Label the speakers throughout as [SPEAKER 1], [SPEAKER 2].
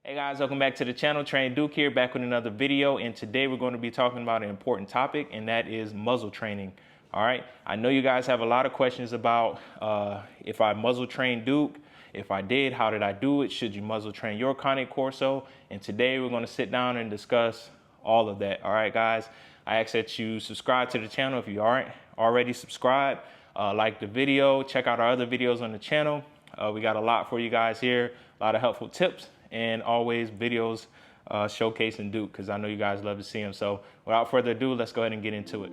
[SPEAKER 1] Hey guys, welcome back to the channel. Trey and Duke here, back with another video, and today we're going to be talking about an important topic, and that is muzzle training. All right, I know you guys have a lot of questions about if I muzzle train Duke. If I did, how did I do it? Should you muzzle train your Cane Corso? And today we're going to sit down and discuss all of that. All right, guys, I ask that you subscribe to the channel if you aren't already subscribed. Like the video, check out our other videos on the channel. We got a lot for you guys here, a lot of helpful tips, and always videos showcasing Duke, because I know you guys love to see him. So without further ado, let's go ahead and get into it.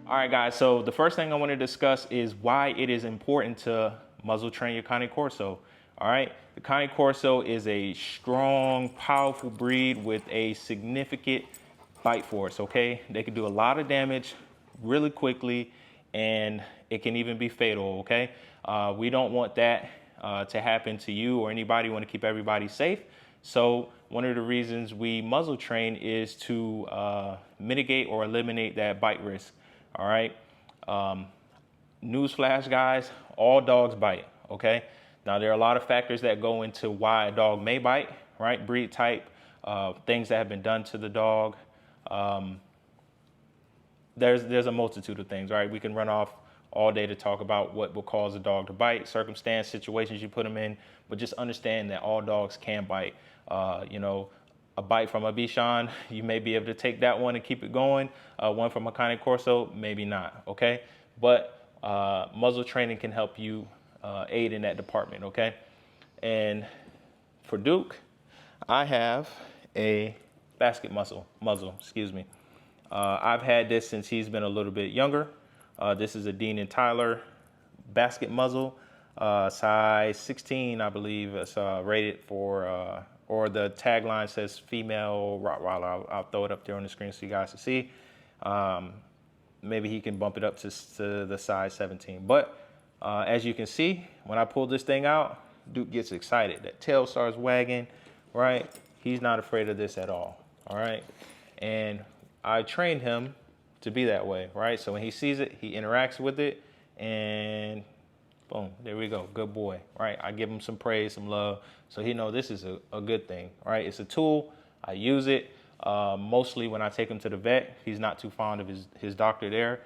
[SPEAKER 1] All right, guys, so the first thing I want to discuss is why it is important to muzzle train your Cane Corso. All right, the Cane Corso is a strong, powerful breed with a significant bite force, okay? They can do a lot of damage really quickly, and it can even be fatal, okay? We don't want that to happen to you or anybody. We want to keep everybody safe. So one of the reasons we muzzle train is to mitigate or eliminate that bite risk, all right? Newsflash, guys, all dogs bite, okay? Now, there are a lot of factors that go into why a dog may bite, right? Breed type, things that have been done to the dog. There's a multitude of things, right? We can run off all day to talk about what will cause a dog to bite, circumstance, situations you put them in, but just understand that all dogs can bite. You know, a bite from a Bichon, you may be able to take that one and keep it going. One from a Cane Corso, maybe not, okay? But muzzle training can help you aid in that department, okay? And for Duke, I have a basket muzzle, excuse me. I've had this since he's been a little bit younger. This is a Dean and Tyler basket muzzle, size 16, I believe. It's rated for, or the tagline says female Rottweiler. I'll throw it up there on the screen so you guys can see. Maybe he can bump it up to the size 17. But as you can see, when I pull this thing out, Duke gets excited. That tail starts wagging, right? He's not afraid of this at all right? And I trained him to be that way, right? So when he sees it, he interacts with it, and boom, there we go, good boy, right? I give him some praise, some love, so he knows this is a good thing, right? It's a tool, I use it, mostly when I take him to the vet. He's not too fond of his doctor there,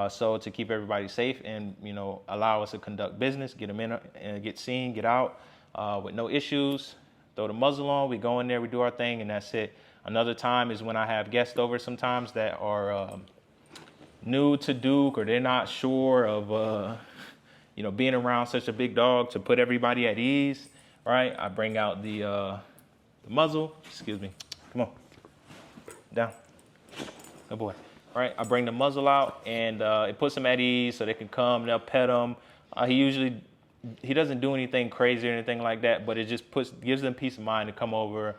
[SPEAKER 1] so to keep everybody safe and, you know, allow us to conduct business, get him in and get seen, get out with no issues, throw the muzzle on, we go in there, we do our thing, and that's it. Another time is when I have guests over sometimes that are new to Duke, or they're not sure of, you know, being around such a big dog, to put everybody at ease, right? I bring out the muzzle, excuse me, come on, down, good boy. All right, I bring the muzzle out, and it puts them at ease so they can come, they'll pet them. He doesn't do anything crazy or anything like that, but it just gives them peace of mind to come over,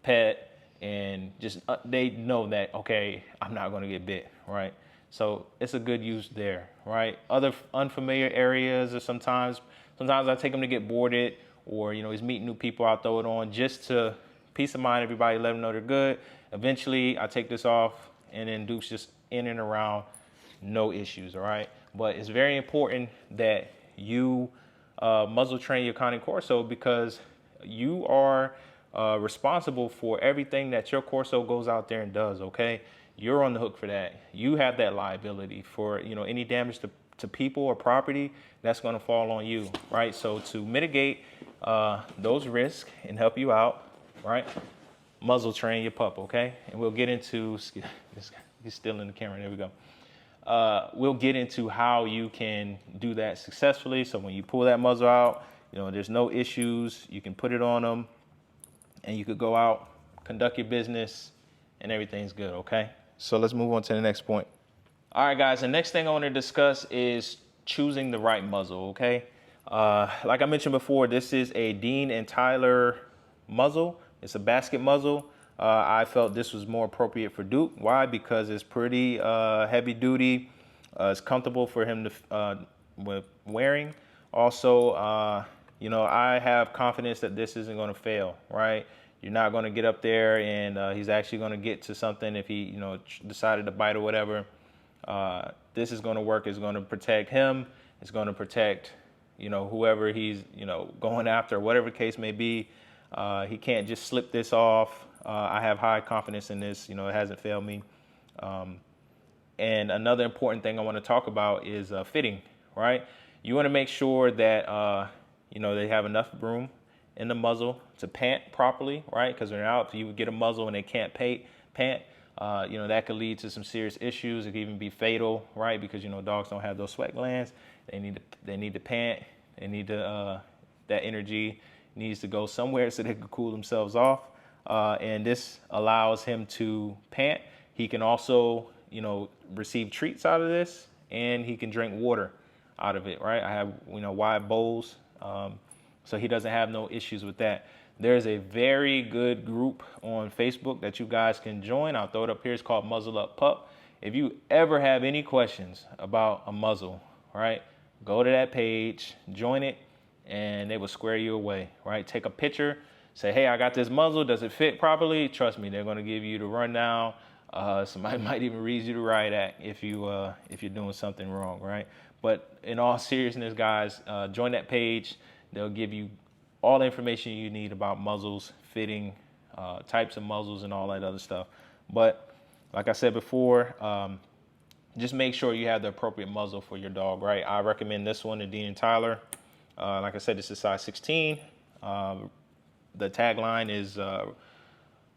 [SPEAKER 1] pet, and just they know that, okay, I'm not going to get bit, right? So it's a good use there, right? Other unfamiliar areas, or sometimes I take him to get boarded, or, you know, he's meeting new people, I'll throw it on just to peace of mind, everybody, let them know they're good. Eventually I take this off, and then Duke's just in and around, no issues, all right? But it's very important that you muzzle train your Cane Corso, because you are responsible for everything that your Corso goes out there and does, okay? You're on the hook for that. You have that liability for, you know, any damage to people or property, that's going to fall on you, right? So to mitigate those risks and help you out, right, muzzle train your pup, okay? And we'll get into, he's still in the camera, there we go. We'll get into how you can do that successfully. So when you pull that muzzle out, you know, there's no issues. You can put it on them, and you could go out, conduct your business, and everything's good, okay? So let's move on to the next point. All right, guys, the next thing I want to discuss is choosing the right muzzle, okay? Like I mentioned before, this is a Dean and Tyler muzzle. It's a basket muzzle. I felt this was more appropriate for Duke. Why? Because it's pretty heavy duty. It's comfortable for him to with wearing. Also, you know, I have confidence that this isn't going to fail, right? You're not going to get up there and he's actually going to get to something if he, you know, decided to bite or whatever. This is going to work. It's going to protect him. It's going to protect whoever he's, going after, whatever the case may be. He can't just slip this off. I have high confidence in this. It hasn't failed me. And another important thing I want to talk about is fitting, right? You want to make sure that, they have enough room in the muzzle to pant properly, right? Because when they're out, if you get a muzzle and they can't pant, that could lead to some serious issues. It could even be fatal, right? Because, dogs don't have those sweat glands. They need to pant. They need to, that energy needs to go somewhere so they can cool themselves off. And this allows him to pant. He can also, receive treats out of this, and he can drink water out of it, right? I have, wide bowls. So he doesn't have no issues with that. There's a very good group on Facebook that you guys can join. I'll throw it up here. It's called Muzzle Up Pup. If you ever have any questions about a muzzle, right, go to that page, join it, and they will square you away, right? Take a picture, say, hey, I got this muzzle. Does it fit properly? Trust me, they're going to give you the rundown. Somebody might even read you the riot act if you're doing something wrong, right? But in all seriousness, guys, join that page. They'll give you all the information you need about muzzles, fitting, types of muzzles, and all that other stuff. But like I said before, just make sure you have the appropriate muzzle for your dog, right? I recommend this one, the Dean and Tyler. Like I said, this is size 16. The tagline is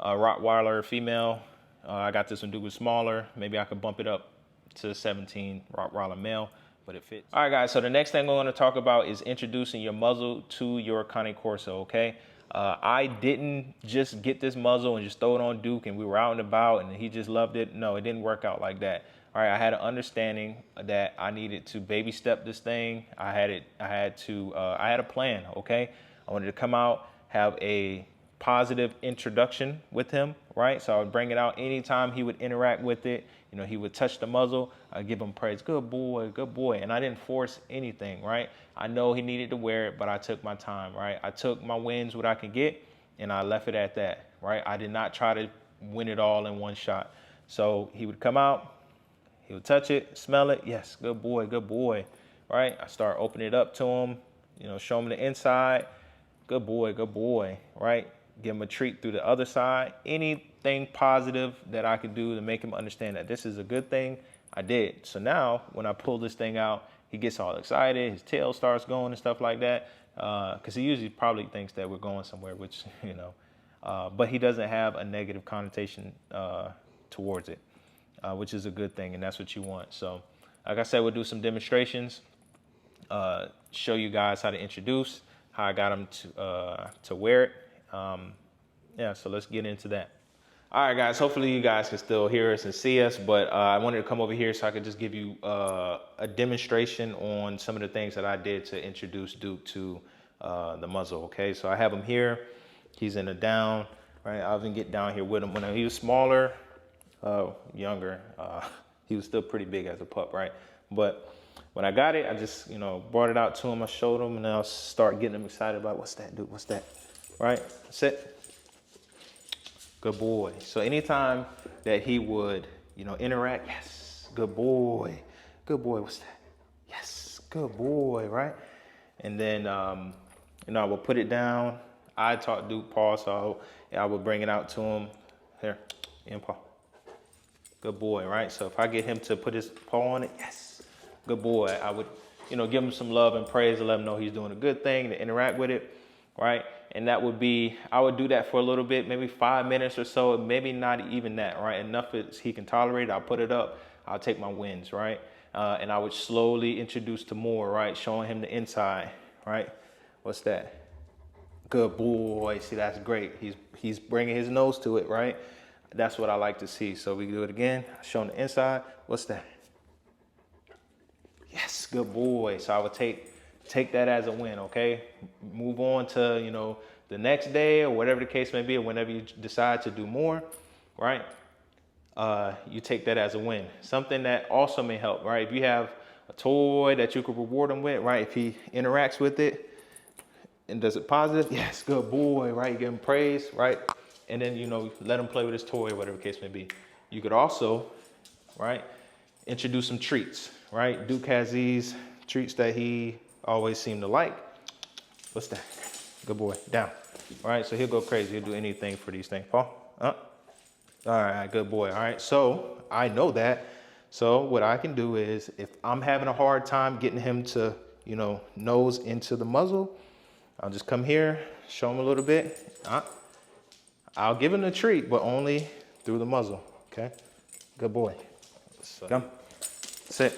[SPEAKER 1] Rottweiler female. I got this one Duke smaller. Maybe I could bump it up to 17 Rottweiler male, but it fits. All right, guys, so the next thing we're going to talk about is introducing your muzzle to your Cane Corso, okay? I didn't just get this muzzle and just throw it on Duke and we were out and about and he just loved it. No, it didn't work out like that. All right, I had an understanding that I needed to baby step this thing. I had a plan, okay? I wanted to come out, have a positive introduction with him, right? So I would bring it out anytime he would interact with it. He would touch the muzzle. I'd give him praise. Good boy, good boy. And I didn't force anything, right? I know he needed to wear it, but I took my time, right? I took my wins, what I could get, and I left it at that, right? I did not try to win it all in one shot. So he would come out, he would touch it, smell it. Yes, good boy, right? I start opening it up to him, show him the inside. Good boy, right? Give him a treat through the other side. Anything positive that I could do to make him understand that this is a good thing, I did. So now when I pull this thing out, he gets all excited. His tail starts going and stuff like that. Because he usually probably thinks that we're going somewhere, which, but he doesn't have a negative connotation towards it, which is a good thing. And that's what you want. So like I said, we'll do some demonstrations, show you guys how to introduce, how I got him to wear it. So let's get into that. All right, guys, hopefully you guys can still hear us and see us, but I wanted to come over here so I could just give you a demonstration on some of the things that I did to introduce Duke to the muzzle, okay? So I have him here. He's in a down, right? I'll even get down here with him. When he was smaller, younger, he was still pretty big as a pup, right? But when I got it, I just, brought it out to him. I showed him, and then I'll start getting him excited about, what's that, Duke? What's that? Right? Sit. Good boy. So anytime that he would, interact, yes, good boy. Good boy. What's that? Yes, good boy, right? And then, I will put it down. I taught Duke paw, so I would bring it out to him. Here, in paw. Good boy, right? So if I get him to put his paw on it, yes, good boy. I would, give him some love and praise to let him know he's doing a good thing, to interact with it, right? And that would be, I would do that for a little bit, maybe 5 minutes or so, maybe not even that, right? Enough as he can tolerate, I'll put it up, I'll take my wins, right? And I would slowly introduce to more, right? Showing him the inside, right? What's that? Good boy. See, that's great. He's bringing his nose to it, right? That's what I like to see. So we do it again, showing the inside. What's that? Yes, good boy. So I would take that as a win, okay? Move on to, the next day or whatever the case may be, or whenever you decide to do more, right? You take that as a win. Something that also may help, right? If you have a toy that you could reward him with, right? If he interacts with it and does it positive, yes, good boy, right? You give him praise, right? And then, let him play with his toy or whatever the case may be. You could also, right, introduce some treats, right? Duke has these treats that he always seem to like. What's that? Good boy, down. All right, so he'll go crazy. He'll do anything for these things. Paul, up. All right, good boy. All right, so I know that. So what I can do is, if I'm having a hard time getting him to, you know, nose into the muzzle, I'll just come here, show him a little bit. I'll give him a treat, but only through the muzzle, okay? Good boy. So, come, sit.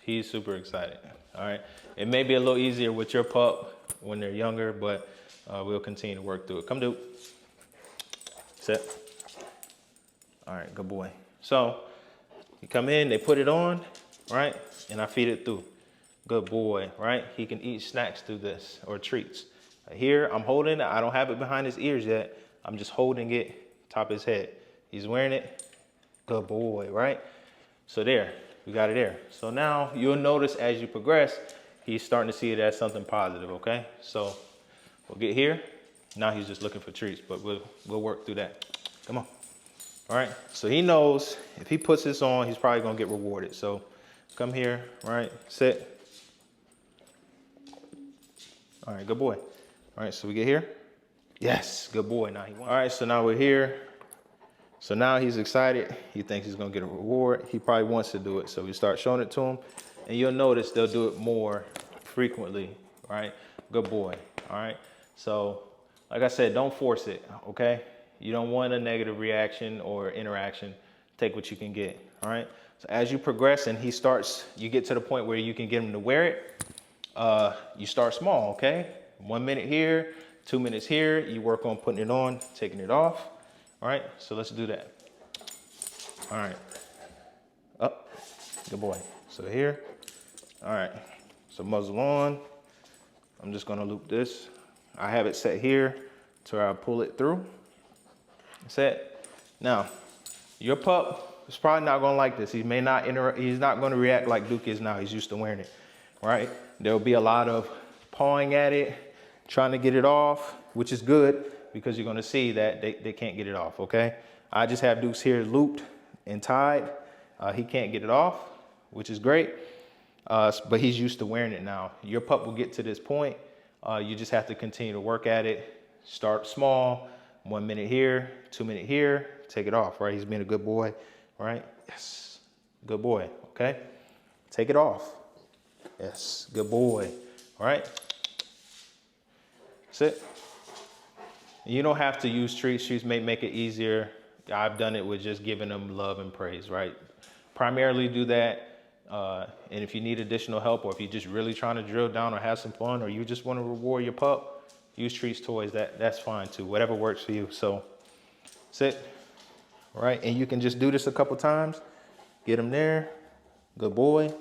[SPEAKER 1] He's super excited, all right? It may be a little easier with your pup when they're younger, but we'll continue to work through it. Come, dude. Sit. All right, good boy. So you come in, they put it on, right? And I feed it through. Good boy, right? He can eat snacks through this, or treats. Here, I'm holding it. I don't have it behind his ears yet. I'm just holding it top of his head. He's wearing it. Good boy, right? So there, we got it there. So now you'll notice as you progress, he's starting to see it as something positive, okay? So we'll get here. Now he's just looking for treats, but we'll work through that. Come on. All right, so he knows if he puts this on, he's probably gonna get rewarded. So come here, right, sit. All right, good boy. All right, so we get here. Yes, good boy, now he won. All right, so now we're here. So now he's excited. He thinks he's gonna get a reward. He probably wants to do it. So we start showing it to him, and you'll notice they'll do it more frequently, right? Good boy, all right? So like I said, don't force it, okay? You don't want a negative reaction or interaction. Take what you can get, all right? So as you progress and you get to the point where you can get him to wear it, you start small, okay? 1 minute here, 2 minutes here. You work on putting it on, taking it off, all right? So let's do that. All right, up, good boy. So here, all right. So muzzle on. I'm just gonna loop this. I have it set here to where I pull it through. Set. Now, your pup is probably not gonna like this. He's not gonna react like Duke is now. He's used to wearing it, right? There'll be a lot of pawing at it, trying to get it off, which is good because you're gonna see that they can't get it off, okay? I just have Duke's here looped and tied. He can't get it off, which is great, but he's used to wearing it now. Your pup will get to this point. You just have to continue to work at it. Start small. 1 minute here, 2 minute here, take it off, right? He's being a good boy, right? Yes, good boy, okay? Take it off. Yes, good boy, all right? Sit. You don't have to use treats. Treats may make it easier. I've done it with just giving them love and praise, right? Primarily do that, and if you need additional help, or if you're just really trying to drill down or have some fun, or you just want to reward your pup, use treats, toys, that's fine too, whatever works for you. So sit, right? And you can just do this a couple times. Get him there, good boy.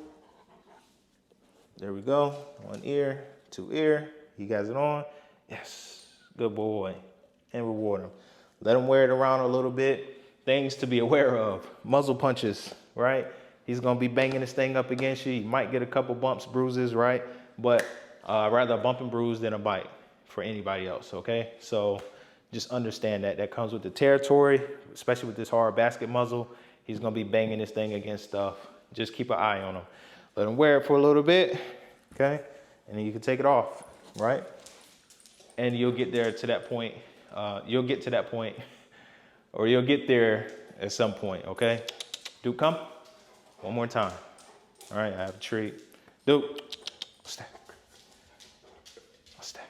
[SPEAKER 1] There we go, 1 ear, 2 ear, he got it on. Yes, good boy, and reward him. Let him wear it around a little bit. Things to be aware of, muzzle punches, right? He's gonna be banging this thing up against you. You might get a couple bumps, bruises, right? But rather a bump and bruise than a bite for anybody else, okay? So just understand that comes with the territory, especially with this hard basket muzzle. He's gonna be banging this thing against stuff. Just keep an eye on him. Let him wear it for a little bit, okay? And then you can take it off, right? And you'll get there to that point. You'll get to that point, or you'll get there at some point, okay? Duke, come. One more time. All right, I have a treat. Duke, what's that? What's that?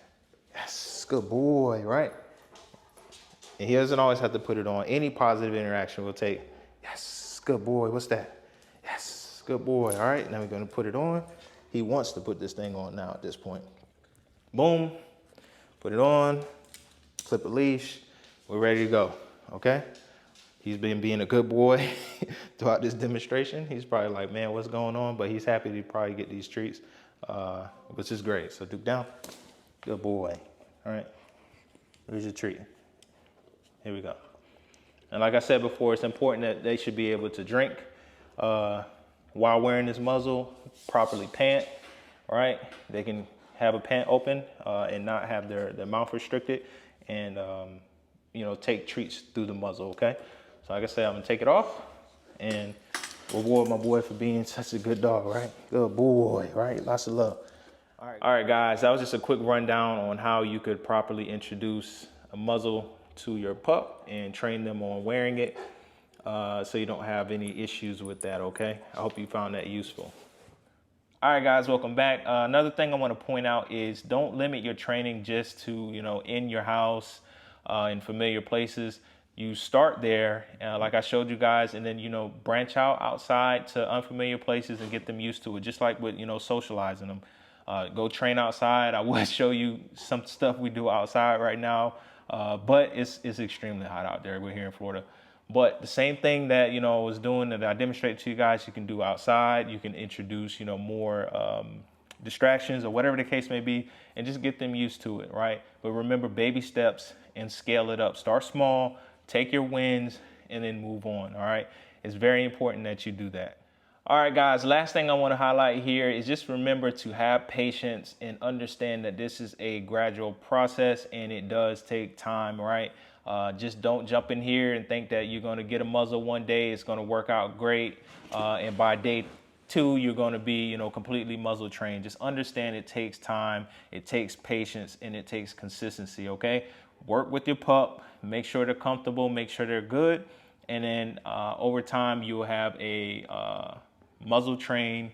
[SPEAKER 1] Yes, good boy, right? And he doesn't always have to put it on. Any positive interaction will take. Yes, good boy, what's that? Yes, good boy, all right? Now we're gonna put it on. He wants to put this thing on now at this point. Boom, put it on, clip a leash, we're ready to go, okay? He's been being a good boy throughout this demonstration. He's probably like, man, what's going on? But he's happy to probably get these treats, which is great. So Duke down, good boy, all right? Here's your treat. Here we go. And like I said before, it's important that they should be able to drink while wearing this muzzle, properly pant, right? They can have a pant open and not have their mouth restricted, and you know, take treats through the muzzle, okay? So like I said, I'm gonna take it off and reward my boy for being such a good dog, right? Good boy, right? Lots of love. All right, guys, that was just a quick rundown on how you could properly introduce a muzzle to your pup and train them on wearing it, so you don't have any issues with that, okay? I hope you found that useful. All right, guys, welcome back. Another thing I want to point out is don't limit your training just to, in your house, in familiar places. You start there, like I showed you guys, and then, branch out outside to unfamiliar places and get them used to it, just like with, socializing them. Go train outside. I will show you some stuff we do outside right now, but it's extremely hot out there. We're here in Florida. But the same thing that, I was doing that I demonstrated to you guys, you can do outside. You can introduce, more distractions or whatever the case may be, and just get them used to it, right? But remember, baby steps and scale it up. Start small, take your wins, and then move on, all right? It's very important that you do that. All right, guys, last thing I want to highlight here is just remember to have patience and understand that this is a gradual process and it does take time, right? Just don't jump in here and think that you're going to get a muzzle one day, it's going to work out great, and by day 2 you're going to be, completely muzzle trained. Just understand it takes time, it takes patience, and it takes consistency, okay? Work with your pup, make sure they're comfortable, make sure they're good, and then over time you'll have a muzzle trained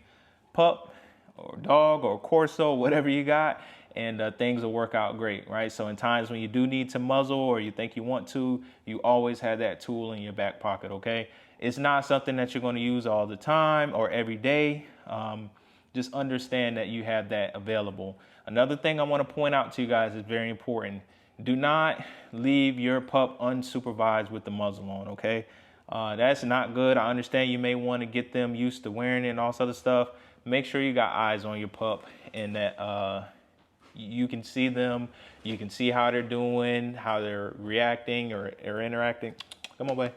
[SPEAKER 1] pup or dog or Corso, whatever you got, and things will work out great, right? So in times when you do need to muzzle or you think you want to, you always have that tool in your back pocket, okay? It's not something that you're going to use all the time or every day. Just understand that you have that available. Another thing I want to point out to you guys is very important. Do not leave your pup unsupervised with the muzzle on, okay? That's not good. I understand you may want to get them used to wearing it and all this other stuff. Make sure you got eyes on your pup and that you can see them. You can see how they're doing, how they're reacting or interacting. Come on, boy.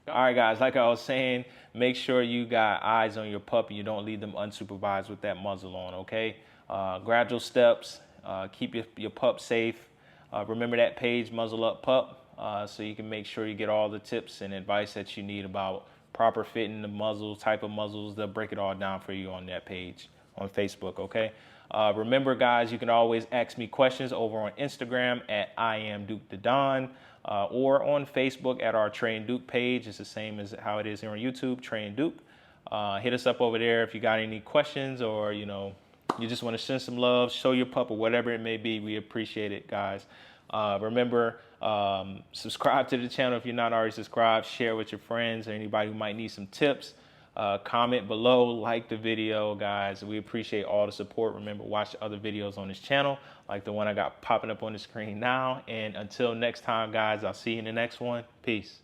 [SPEAKER 1] All right, guys, like I was saying, make sure you got eyes on your pup and you don't leave them unsupervised with that muzzle on, okay? Gradual steps, keep your pup safe. Remember that page, Muzzle Up Pup, so you can make sure you get all the tips and advice that you need about proper fitting the muzzle, type of muzzles. They'll break it all down for you on that page on Facebook, okay? Remember, guys, you can always ask me questions over on Instagram at I am Duke the Don, or on Facebook at our Trey and Duke page. It's the same as how it is here on YouTube, Trey and Duke. Hit us up over there if you got any questions or, you just want to send some love, show your pup or whatever it may be. We appreciate it, guys. Remember, subscribe to the channel if you're not already subscribed. Share with your friends or anybody who might need some tips. Comment below, like the video, guys. We appreciate all the support. Remember, watch other videos on this channel, like the one I got popping up on the screen now. And until next time, guys, I'll see you in the next one. Peace.